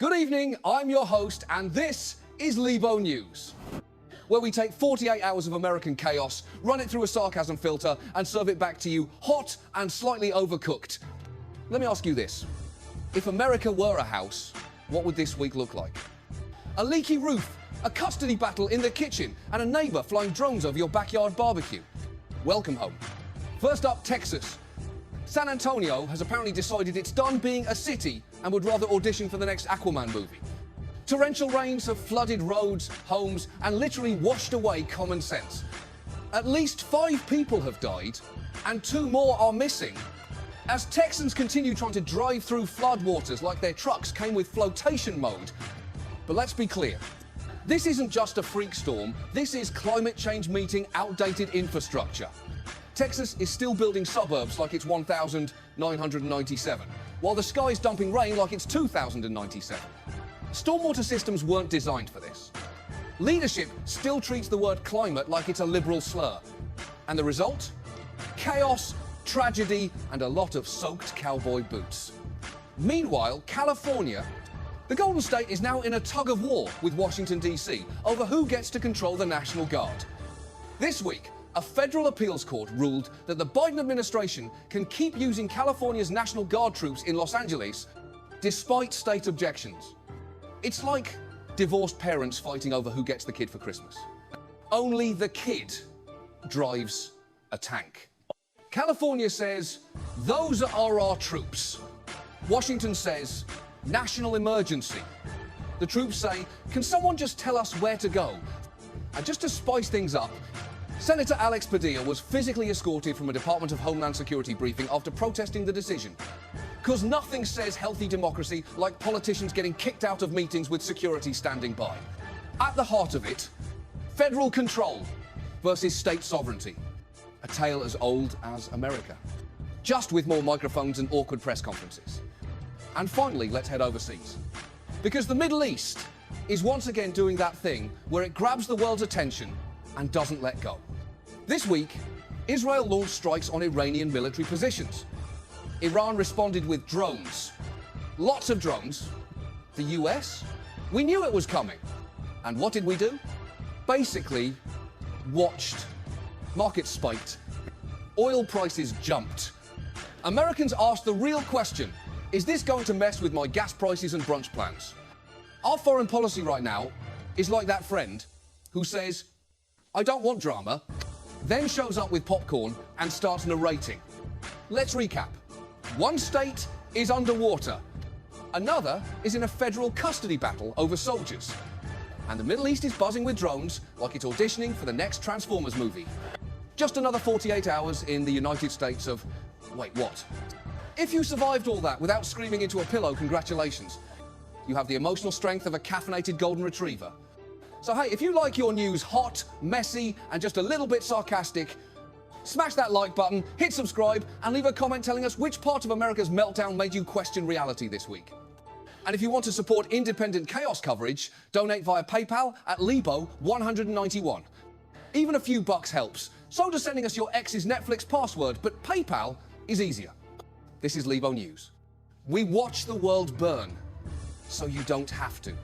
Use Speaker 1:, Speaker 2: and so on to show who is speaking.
Speaker 1: Good evening, I'm your host, and this is Libo News, where we take 48 hours of American chaos, run it through a sarcasm filter, and serve it back to you hot and slightly overcooked. Let me ask you this. If America were a house, what would this week look like? A leaky roof, a custody battle in the kitchen, and a neighbor flying drones over your backyard barbecue. Welcome home. First up, Texas. San Antonio has apparently decided it's done being a city and would rather audition for the next Aquaman movie. Torrential rains have flooded roads, homes, and literally washed away common sense. At least 5 people have died, and 2 more are missing, as Texans continue trying to drive through floodwaters like their trucks came with flotation mode. But let's be clear. This isn't just a freak storm, this is climate change meeting outdated infrastructure. Texas is still building suburbs like it's 1997, while the sky is dumping rain like it's 2097. Stormwater systems weren't designed for this. Leadership still treats the word climate like it's a liberal slur. And the result? Chaos, tragedy, and a lot of soaked cowboy boots. Meanwhile, California, the Golden State, is now in a tug-of-war with Washington, D.C. over who gets to control the National Guard. This week, a federal appeals court ruled that the Biden administration can keep using California's National Guard troops in Los Angeles despite state objections. It's like divorced parents fighting over who gets the kid for Christmas. Only the kid drives a tank. California says, those are our troops. Washington says, national emergency. The troops say, can someone just tell us where to go? And just to spice things up, Senator Alex Padilla was physically escorted from a Department of Homeland Security briefing after protesting the decision. Because nothing says healthy democracy like politicians getting kicked out of meetings with security standing by. At the heart of it, federal control versus state sovereignty. A tale as old as America, just with more microphones and awkward press conferences. And finally, let's head overseas. Because the Middle East is once again doing that thing where it grabs the world's attention and doesn't let go. This week, Israel launched strikes on Iranian military positions. Iran responded with drones. Lots of drones. The US? We knew it was coming. And what did we do? Basically, watched. Markets spiked. Oil prices jumped. Americans asked the real question, is this going to mess with my gas prices and brunch plans? Our foreign policy right now is like that friend who says, I don't want drama, then shows up with popcorn and starts narrating. Let's recap. One state is underwater. Another is in a federal custody battle over soldiers. And the Middle East is buzzing with drones like it's auditioning for the next Transformers movie. Just another 48 hours in the United States of, wait, what? If you survived all that without screaming into a pillow, congratulations. You have the emotional strength of a caffeinated golden retriever. So hey, if you like your news hot, messy, and just a little bit sarcastic, smash that like button, hit subscribe, and leave a comment telling us which part of America's meltdown made you question reality this week. And if you want to support independent chaos coverage, donate via PayPal at Libo 191. Even a few bucks helps. So does sending us your ex's Netflix password, but PayPal is easier. This is Libo News. We watch the world burn, so you don't have to.